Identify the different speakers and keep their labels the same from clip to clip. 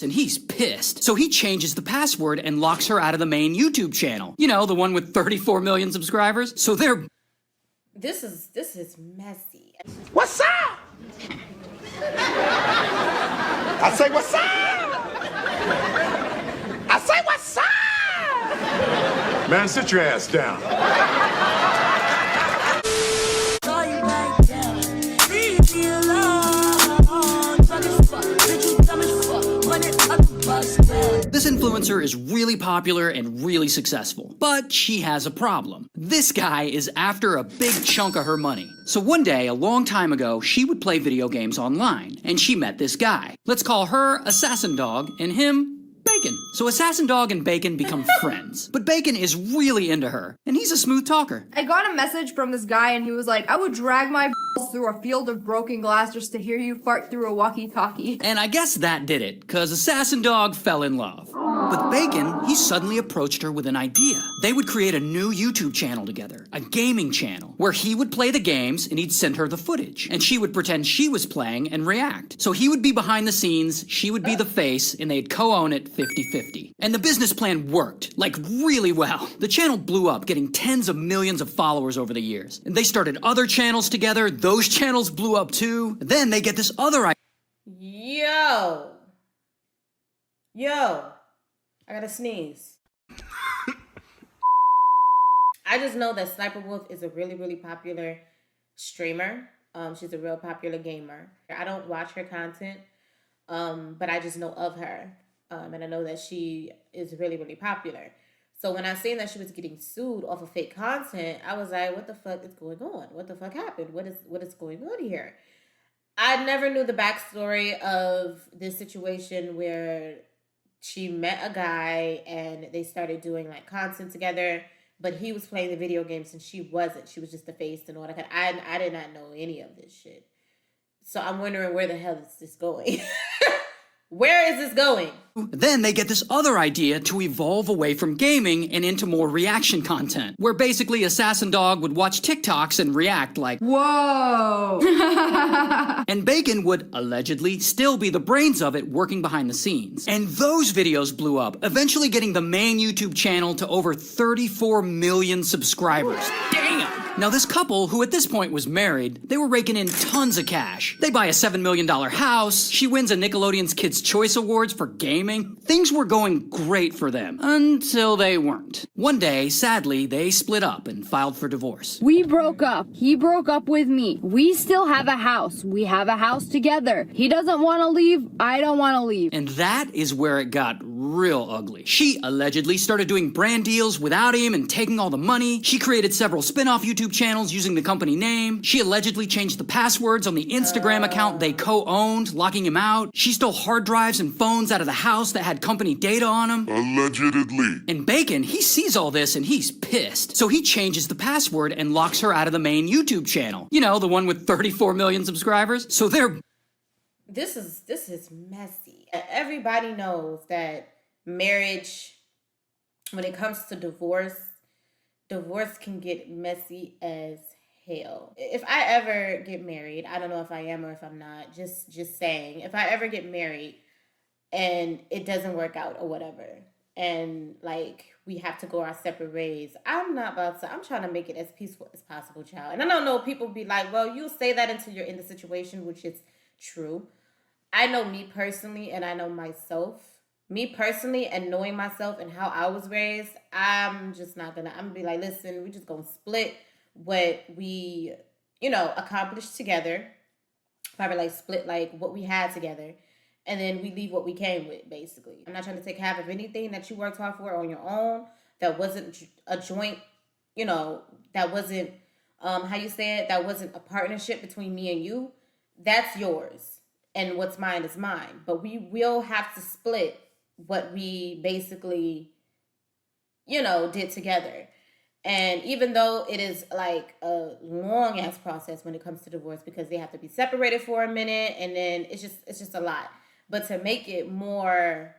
Speaker 1: and he's pissed. So he changes the password and locks her out of the main YouTube channel. You know, the one with 34 million subscribers. So they're...
Speaker 2: This is messy.
Speaker 3: What's up? I say what's up? I say what's up? Man, sit your ass down.
Speaker 1: This influencer is really popular and really successful, but she has a problem. This guy is after a big chunk of her money. So one day, a long time ago, she would play video games online, and she met this guy. Let's call her Assassin Dog, and him Bacon. So Assassin Dog and Bacon become friends. But Bacon is really into her, and he's a smooth talker.
Speaker 4: I got a message from this guy, and he was like, I would drag my through a field of broken glass just to hear you fart through a walkie-talkie.
Speaker 1: And I guess that did it, cause Assassin Dog fell in love. With Bacon, he suddenly approached her with an idea. They would create a new YouTube channel together, a gaming channel, where he would play the games and he'd send her the footage, and she would pretend she was playing and react. So he would be behind the scenes, she would be the face, and they'd co-own it 50-50. And the business plan worked, like really well. The channel blew up, getting tens of millions of followers over the years. And they started other channels together, those channels blew up too. Then they get this other idea.
Speaker 2: Yo, I gotta sneeze. I just know that Sssniperwolf is a really, really popular streamer. She's a real popular gamer. I don't watch her content, but I just know of her. And I know that she is really, really popular. So when I seen that she was getting sued off of fake content, I was like, what the fuck is going on? What the fuck happened? What is going on here? I never knew the backstory of this situation where she met a guy and they started doing like content together, but he was playing the video games and she wasn't. She was just the face and all that. I did not know any of this shit. So I'm wondering, where the hell is this going? Where is this going?
Speaker 1: Then they get this other idea to evolve away from gaming and into more reaction content, where basically Assassin Dog would watch TikToks and react like, whoa! And Bacon would allegedly still be the brains of it, working behind the scenes. And those videos blew up, eventually getting the main YouTube channel to over 34 million subscribers. Damn! Now this couple, who at this point was married, they were raking in tons of cash. They buy a $7 million house, she wins a Nickelodeon's Kids' Choice Awards for gaming. Things were going great for them, until they weren't. One day, sadly, they split up and filed for divorce.
Speaker 5: We broke up. He broke up with me. We still have a house. We have a house together. He doesn't want to leave. I don't want to leave.
Speaker 1: And that is where it got real ugly. She allegedly started doing brand deals without him and taking all the money. She created several spin-off YouTube channels using the company name. She allegedly changed the passwords on the Instagram account they co-owned, locking him out. She stole hard drives and phones out of the house that had company data on them.
Speaker 3: Allegedly.
Speaker 1: And Bacon, he sees all this and he's pissed. So he changes the password and locks her out of the main YouTube channel. You know, the one with 34 million subscribers. So they're...
Speaker 2: This is messy. Everybody knows that marriage, when it comes to divorce can get messy as hell. If I ever get married, I don't know if I am or if I'm not, just saying, if I ever get married and it doesn't work out or whatever, and like we have to go our separate ways, I'm trying to make it as peaceful as possible, child. And I don't know, people be like, well, you say that until you're in the situation, which is true. I know me personally, and I know myself. Me personally, and knowing myself and how I was raised, I'm gonna be like, listen, we just gonna split what we, accomplished together. Probably like split like what we had together. And then we leave what we came with, basically. I'm not trying to take half of anything that you worked hard for on your own. That wasn't a joint, that wasn't, that wasn't a partnership between me and you. That's yours. And what's mine is mine. But we will have to split what we basically, did together. And even though it is like a long ass process when it comes to divorce, because they have to be separated for a minute, and then it's just a lot. But to make it more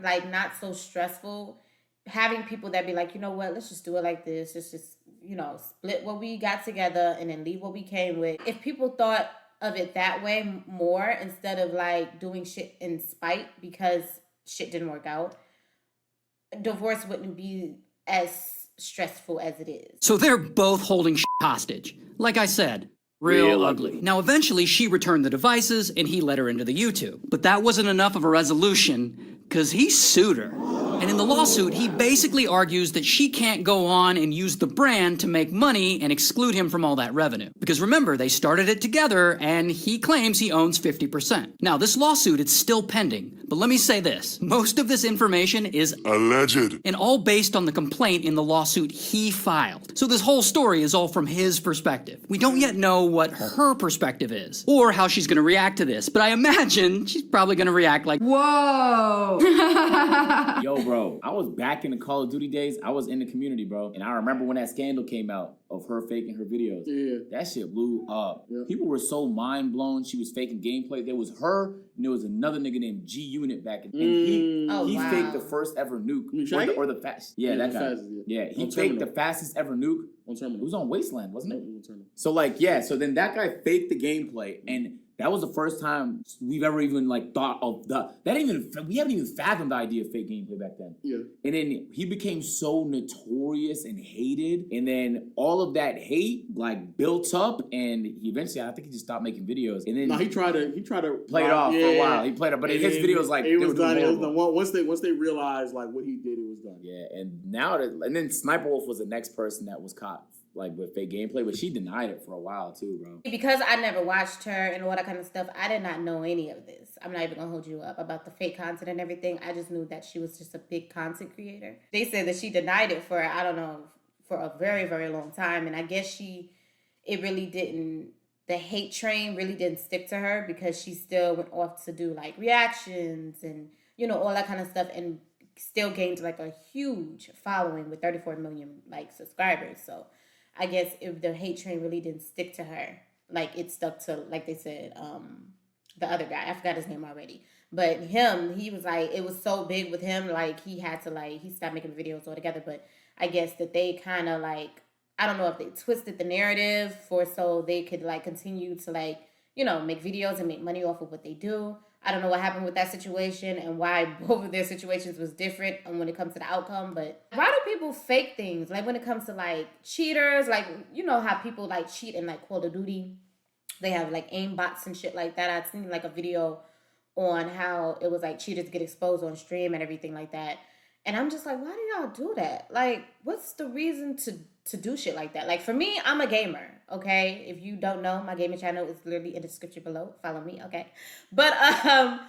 Speaker 2: like not so stressful, having people that be like, you know what, let's just do it like this. Let's just, split what we got together and then leave what we came with. If people thought of it that way more instead of like doing shit in spite because shit didn't work out, divorce wouldn't be as stressful as it is.
Speaker 1: So they're both holding hostage. Like I said, real ugly. Now, eventually, she returned the devices and he let her into the YouTube. But that wasn't enough of a resolution because he sued her. And in the lawsuit, he basically argues that she can't go on and use the brand to make money and exclude him from all that revenue. Because remember, they started it together and he claims he owns 50%. Now, this lawsuit, it's still pending. But let me say this. Most of this information is
Speaker 3: Alleged.
Speaker 1: and all based on the complaint in the lawsuit he filed. So this whole story is all from his perspective. We don't yet know what her perspective is or how she's going to react to this, but I imagine she's probably going to react like,
Speaker 4: Whoa.
Speaker 6: Yo, bro, I was back in the Call of Duty days. I was in the community, bro. And I remember when that scandal came out of her faking her videos.
Speaker 7: Yeah.
Speaker 6: That shit blew up.
Speaker 7: Yeah.
Speaker 6: People were so mind blown. She was faking gameplay. There was her, and there was another nigga named G Unit back in. And he
Speaker 2: wow.
Speaker 6: faked the first ever nuke.
Speaker 7: Shaggy?
Speaker 6: Or the fast. Yeah, that guy.
Speaker 7: Fastest, yeah.
Speaker 6: Yeah, he
Speaker 7: On
Speaker 6: faked
Speaker 7: Terminal.
Speaker 6: the fastest ever nuke.
Speaker 7: On
Speaker 6: It
Speaker 7: Terminal.
Speaker 6: was on Wasteland, wasn't it?
Speaker 7: On Terminal.
Speaker 6: So like, yeah, so then that guy faked the gameplay, and that was the first time we've ever even like thought of we haven't even fathomed the idea of fake gameplay back then.
Speaker 7: Yeah.
Speaker 6: And then he became so notorious and hated, and then all of that hate like built up, and he eventually, I think he just stopped making videos, and then
Speaker 7: No, he tried to
Speaker 6: play it off for a while. He played it, but his videos like
Speaker 7: it
Speaker 6: they
Speaker 7: was
Speaker 6: were doing
Speaker 7: done. It was
Speaker 6: horrible.
Speaker 7: done. Once they realized like what he did, it was done.
Speaker 6: Yeah, and now and then Sniperwolf was the next person that was caught like with fake gameplay, but she denied it for a while too, bro.
Speaker 2: Because I never watched her and all that kind of stuff, I did not know any of this. I'm not even gonna hold you up about the fake content and everything. I just knew that she was just a big content creator. They said that she denied it for, I don't know, for a very, very long time. And I guess the hate train really didn't stick to her because she still went off to do like reactions and, you know, all that kind of stuff and still gained like a huge following with 34 million like subscribers. So I guess if the hate train really didn't stick to her, like it stuck to, like they said, the other guy, I forgot his name already, but he was like, it was so big with him, like he had to like, he stopped making videos altogether. But I guess that they kind of like, I don't know if they twisted the narrative so they could like continue to like, you know, make videos and make money off of what they do. I don't know what happened with that situation and why both of their situations was different when it comes to the outcome. But why do people fake things? Like when it comes to like cheaters, like, you know how people like cheat in like Call of Duty. They have like aim bots and shit like that. I'd seen like a video on how it was like cheaters get exposed on stream and everything like that. And I'm just like, why do y'all do that? Like, what's the reason to do shit like that? Like, for me, I'm a gamer, okay? If you don't know, my gaming channel is literally in the description below. Follow me, okay? But I'm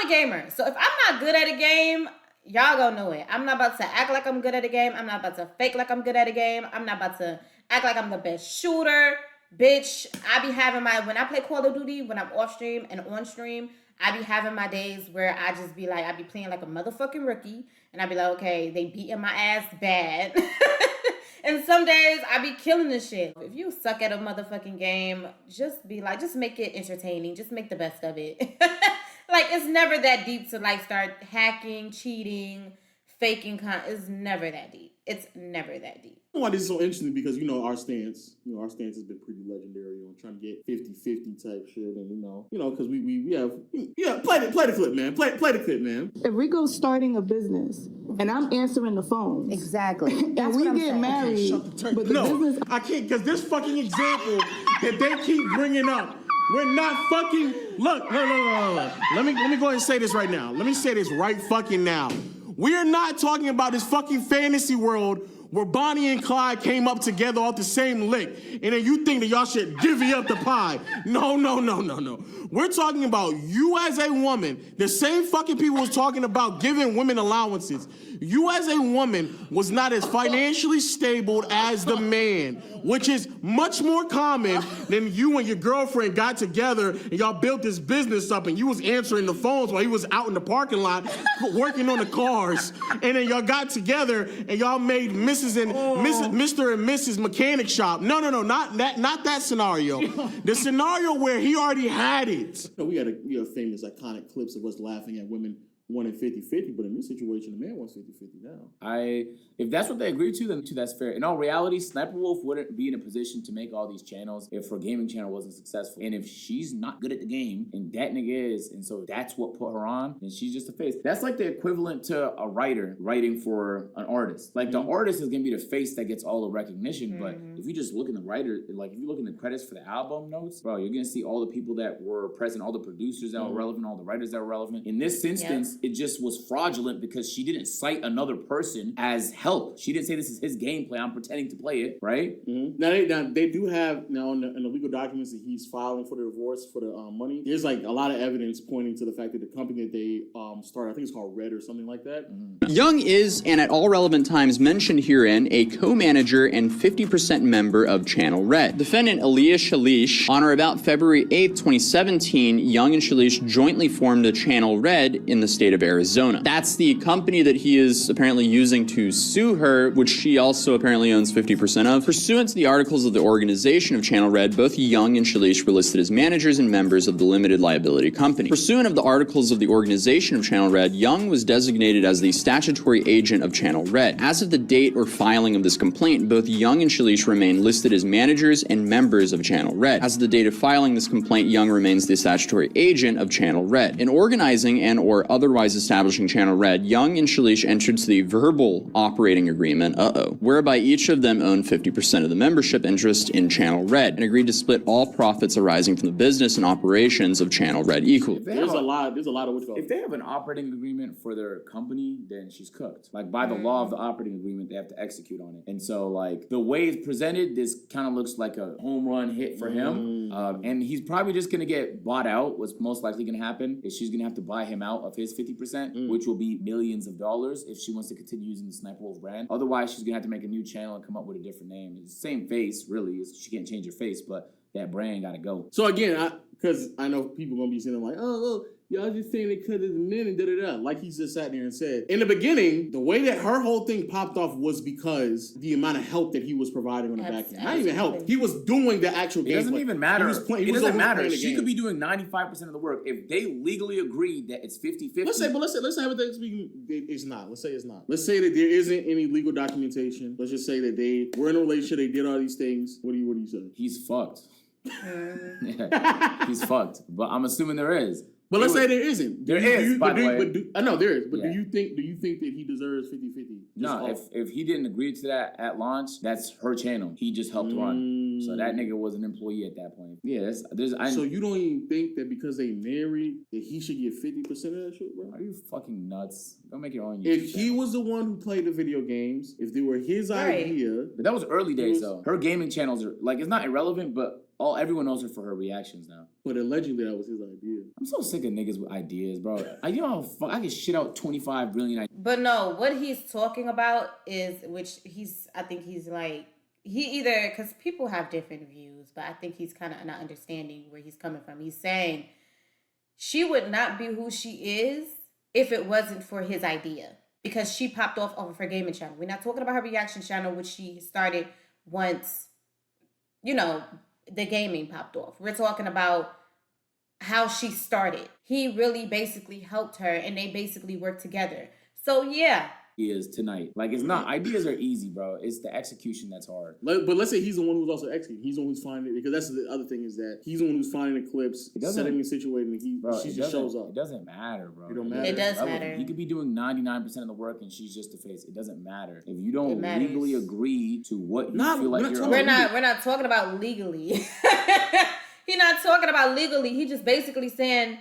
Speaker 2: a gamer. So if I'm not good at a game, y'all gonna know it. I'm not about to act like I'm good at a game. I'm not about to fake like I'm good at a game. I'm not about to act like I'm the best shooter. Bitch, I be having when I play Call of Duty, when I'm off stream and on stream, I be having my days where I just be like, I be playing like a motherfucking rookie. And I be like, okay, they beating my ass bad. And some days I be killing this shit. If you suck at a motherfucking game, just be like, just make it entertaining. Just make the best of it. Like, it's never that deep to like start hacking, cheating, faking. It's never that deep. It's never that deep.
Speaker 7: Why this is so interesting because, you know, our stance has been pretty legendary on trying to get 50-50 type shit. And, you know, because we have, play the clip, man. Play the clip, man.
Speaker 8: If Rico's starting a business and I'm answering the phone.
Speaker 9: Exactly.
Speaker 8: And we get married. But the business.
Speaker 7: I can't, because this fucking example that they keep bringing up, we're not fucking, look. Let me go ahead and say this right now. Let me say this right fucking now. We are not talking about this fucking fantasy world where Bonnie and Clyde came up together off the same lick, and then you think that y'all should divvy up the pie. No. We're talking about you as a woman. The same fucking people was talking about giving women allowances. You as a woman was not as financially stable as the man, which is much more common than you and your girlfriend got together and y'all built this business up and you was answering the phones while he was out in the parking lot working on the cars. And then y'all got together and y'all made Mr. and Mrs. Mechanic Shop. No, not that scenario. The scenario where he already had it. We have famous iconic clips of us laughing at women wanting 50-50, but in this situation, the man wants 50-50 now.
Speaker 6: If that's what they agreed to, then that's fair. In all reality, Sniperwolf wouldn't be in a position to make all these channels if her gaming channel wasn't successful. And if she's not good at the game, and that nigga is, and so that's what put her on, then she's just a face. That's like the equivalent to a writer writing for an artist. Like the artist is gonna be the face that gets all the recognition, but if you just look in the writer, like if you look in the credits for the album notes, bro, you're gonna see all the people that were present, all the producers that were relevant, all the writers that were relevant. In this instance, it just was fraudulent because she didn't cite another person as help. She didn't say this is his gameplay, I'm pretending to play it, right?
Speaker 7: Now they do have now in the legal documents that he's filing for the divorce for the money. There's like a lot of evidence pointing to the fact that the company that they started, I think it's called Red or something like that.
Speaker 9: Young is, and at all relevant times mentioned herein, a co-manager and 50% member of Channel Red. Defendant Aaliyah Shalish, on or about February 8th, 2017, Young and Shalish jointly formed a Channel Red in the state of Arizona. That's the company that he is apparently using to sue her, which she also apparently owns 50% of. Pursuant to the articles of the organization of Channel Red, both Young and Shalish were listed as managers and members of the limited liability company. Pursuant of the articles of the organization of Channel Red, Young was designated as the statutory agent of Channel Red. As of the date or filing of this complaint, both Young and Shalish remain listed as managers and members of Channel Red. As of the date of filing this complaint, Young remains the statutory agent of Channel Red. In organizing and or otherwise establishing Channel Red, Young and Shalish entered into the verbal operating agreement, whereby each of them owned 50% of the membership interest in Channel Red and agreed to split all profits arising from the business and operations of Channel Red equally.
Speaker 7: There's a lot of what's going on.
Speaker 6: If they have an operating agreement for their company, then she's cooked. Like by the law of the operating agreement, they have to execute on it. And so like the way it's presented, this kind of looks like a home run hit for him. And he's probably just gonna get bought out. What's most likely gonna happen is she's gonna have to buy him out of his 50%, which will be millions of dollars if she wants to continue using the Sniperwolf brand. Otherwise, she's gonna have to make a new channel and come up with a different name. It's the same face, really. She can't change her face, but that brand gotta go.
Speaker 7: So again, because I know people gonna be saying like, oh, y'all just saying it because it's men and da-da-da. Like he just sat there and said. In the beginning, the way that her whole thing popped off was because the amount of help that he was providing on the back end. Not even help. He was doing the actual gameplay.
Speaker 6: It doesn't even matter.
Speaker 7: It
Speaker 6: doesn't matter. She could be doing 95% of the work. If they legally agreed that it's 50-50.
Speaker 7: Let's say hypothetically speaking, it's not. Let's say it's not. Let's say that there isn't any legal documentation. Let's just say that they were in a relationship, they did all these things. What do you say?
Speaker 6: He's fucked. Yeah, he's fucked. But I'm assuming there is.
Speaker 7: But let's say there isn't.
Speaker 6: There is, by the way.
Speaker 7: I know there is. But
Speaker 6: Yeah.
Speaker 7: do you think that he deserves 50-50?
Speaker 6: No, if he didn't agree to that at launch, that's her channel. He just helped run. So that nigga was an employee at that point. Yeah,
Speaker 7: so you don't even think that because they married that he should get 50% of that shit, bro?
Speaker 6: Are you fucking nuts? Don't make your own YouTube
Speaker 7: If he
Speaker 6: channel.
Speaker 7: was the one who played the video games, if they were his idea.
Speaker 6: But that was early days though. Her gaming channels are like, it's not irrelevant, but everyone knows her for her reactions now.
Speaker 7: But allegedly that was his idea.
Speaker 6: I'm so sick of niggas with ideas, bro. You know how fuck I can shit out 25 brilliant ideas.
Speaker 2: But no, what he's talking about is, I think he's like, because people have different views, but I think he's kind of not understanding where he's coming from. He's saying she would not be who she is if it wasn't for his idea, because she popped off of her gaming channel. We're not talking about her reaction channel, which she started once, the gaming popped off. We're talking about how she started. He really basically helped her and they basically worked together. So yeah.
Speaker 6: Is tonight. Like it's not, ideas are easy, bro. It's the execution that's hard.
Speaker 7: But let's say he's the one who's also executing. He's the one who's finding it, because that's the other thing is that he's the one who's finding the clips, setting and situating, and she just shows up.
Speaker 6: It doesn't matter, bro.
Speaker 7: It don't matter.
Speaker 2: It does matter.
Speaker 6: He could be doing 99% of the work and she's just the face. It doesn't matter. If you don't legally agree to what you feel like you're
Speaker 2: we're not talking about legally. He's not talking about legally. He just basically saying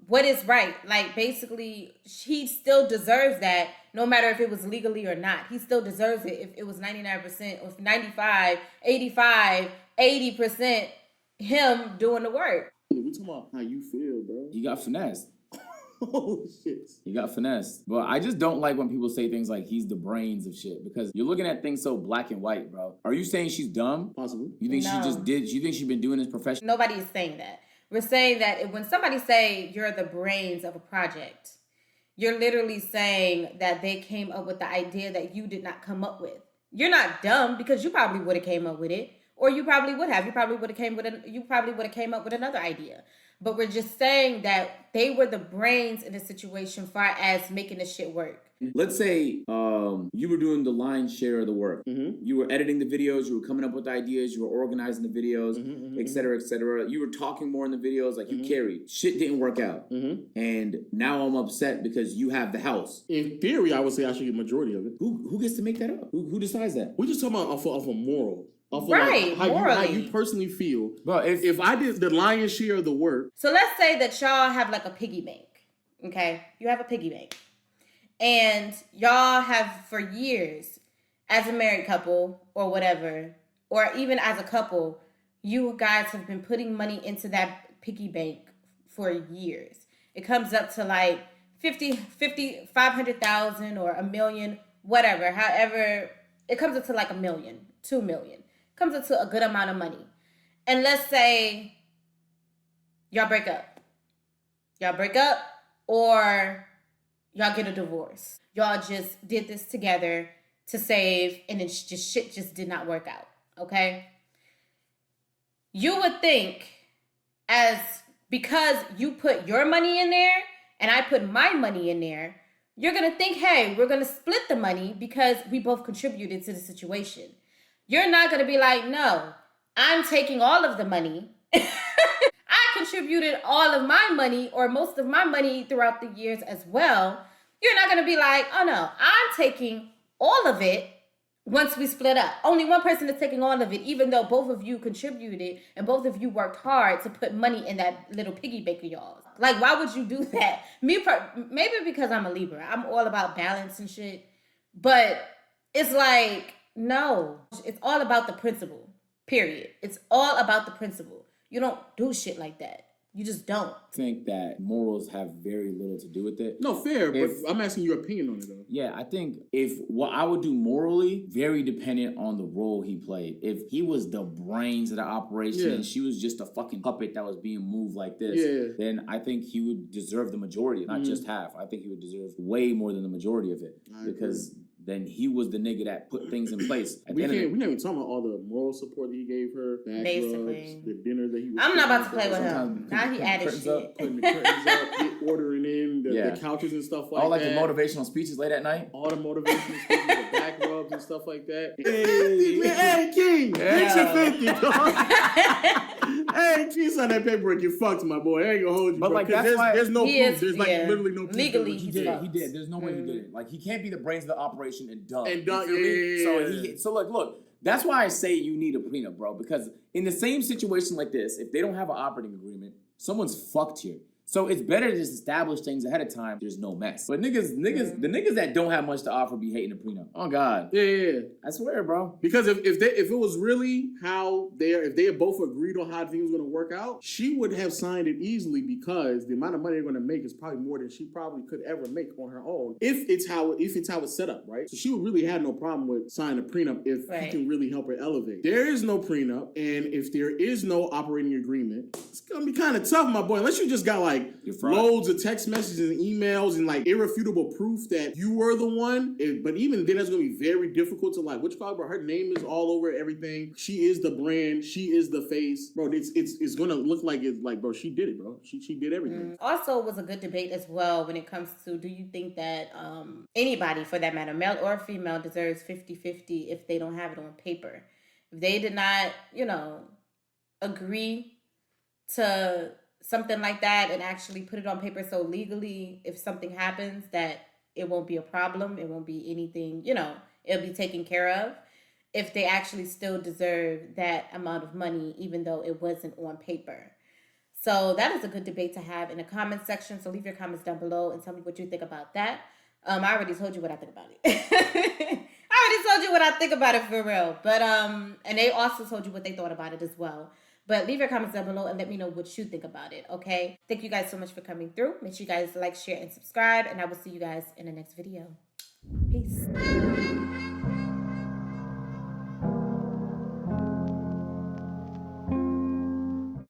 Speaker 2: what is right. Like basically he still deserves that no matter if it was legally or not. He still deserves it if it was 99% or 95, 85, 80% him doing the work.
Speaker 7: We talking about how you feel, bro.
Speaker 6: You got finessed.
Speaker 7: Oh shit.
Speaker 6: You got finessed. But I just don't like when people say things like he's the brains of shit, because you're looking at things so black and white, bro. Are you saying she's dumb?
Speaker 7: Possibly.
Speaker 6: You think you think she's been doing this professionally?
Speaker 2: Nobody is saying that. We're saying that when somebody say you're the brains of a project, you're literally saying that they came up with the idea that you did not come up with. You're not dumb, because you probably would have came up with it, or you probably would have. You probably would have came up with another idea. But we're just saying that they were the brains in the situation far as making the shit work.
Speaker 6: Let's say you were doing the lion's share of the work. You were editing the videos, you were coming up with ideas, you were organizing the videos, et cetera, et cetera. You were talking more in the videos, like you carried. Shit didn't work out. And now I'm upset because you have the house.
Speaker 7: In theory, I would say I should get majority of it.
Speaker 6: Who gets to make that up? Who decides that?
Speaker 7: We're just talking about off a moral.
Speaker 2: Right,
Speaker 7: Like how
Speaker 2: morally.
Speaker 7: you personally feel.
Speaker 6: Bro,
Speaker 7: if I did the lion's share of the work.
Speaker 2: So let's say that y'all have like a piggy bank, okay? You have a piggy bank. And y'all have for years, as a married couple or whatever, or even as a couple, you guys have been putting money into that piggy bank for years. It comes up to like 500,000 or $1 million, whatever. However, it comes up to like $1 million, $2 million. Comes up to a good amount of money. And let's say y'all break up. Y'all break up or y'all get a divorce. Y'all just did this together to save and then shit just did not work out. Okay? You would think because you put your money in there and I put my money in there, you're going to think, hey, we're going to split the money because we both contributed to the situation. You're not going to be like, no, I'm taking all of the money. I contributed all of my money or most of my money throughout the years as well. You're not going to be like, oh no, I'm taking all of it once we split up. Only one person is taking all of it, even though both of you contributed and both of you worked hard to put money in that little piggy bank of y'all. Like, why would you do that? Maybe because I'm a Libra. I'm all about balance and shit. But it's like, no, it's all about the principle, period. It's all about the principle. You don't do shit like that. You just don't.
Speaker 6: I think that morals have very little to do with it.
Speaker 7: No, fair, but I'm asking your opinion on it, though.
Speaker 6: Yeah, I think if what I would do morally, very dependent on the role he played. If he was the brains of the operation and she was just a fucking puppet that was being moved like this, then I think he would deserve the majority, not just half. I think he would deserve way more than the majority of it. Because then he was the nigga that put things in place.
Speaker 7: We're not even talking about all the moral support that he gave her, the
Speaker 2: basically
Speaker 7: the dinner that he was
Speaker 2: I'm not about to play with him. Now he added shit.
Speaker 7: Putting the curtains up, ordering in the couches and stuff like that.
Speaker 6: All like the motivational speeches late at night.
Speaker 7: All the motivational speeches, the back rubs and stuff like that. Hey, King, get your 50, dog. Hey, King, sign that paperwork. You fucked, my boy. I ain't gonna hold you.
Speaker 6: But
Speaker 7: bro,
Speaker 6: like that's why
Speaker 7: there's no proof. There's like literally no proof.
Speaker 2: Legally,
Speaker 6: he did. There's no way he did it. Like he can't be the brains of the operation and done. So look. That's why I say you need a prenup, bro. Because in the same situation like this, if they don't have an operating agreement, someone's fucked here. So it's better to just establish things ahead of time. There's no mess. But the niggas that don't have much to offer be hating a prenup. Oh God.
Speaker 7: Yeah.
Speaker 6: I swear, bro.
Speaker 7: Because if it was really how if they had both agreed on how things were gonna work out, she would have signed it easily because the amount of money they're gonna make is probably more than she probably could ever make on her own. If it's how it's set up, right? So she would really have no problem with signing a prenup if he can really help her elevate. There is no prenup, and if there is no operating agreement, it's gonna be kind of tough, my boy. Unless you just got like loads of text messages and emails and like irrefutable proof that you were the one. But even then, that's gonna be very difficult to like. Bro, her name is all over everything. She is the brand. She is the face, bro. It's gonna look like it's like, bro, she did it, bro. She did everything.
Speaker 2: Also, was a good debate as well when it comes to, do you think that anybody, for that matter, male or female, deserves 50-50 if they don't have it on paper? If they did not, agree to something like that and actually put it on paper, so legally, if something happens, that it won't be a problem, it won't be anything, it'll be taken care of, if they actually still deserve that amount of money, even though it wasn't on paper. So that is a good debate to have in the comments section. So leave your comments down below and tell me what you think about that. I already told you what I think about it. For real. But and they also told you what they thought about it as well. But leave your comments down below and let me know what you think about it, okay? Thank you guys so much for coming through. Make sure you guys like, share, and subscribe. And I will see you guys in the next video. Peace.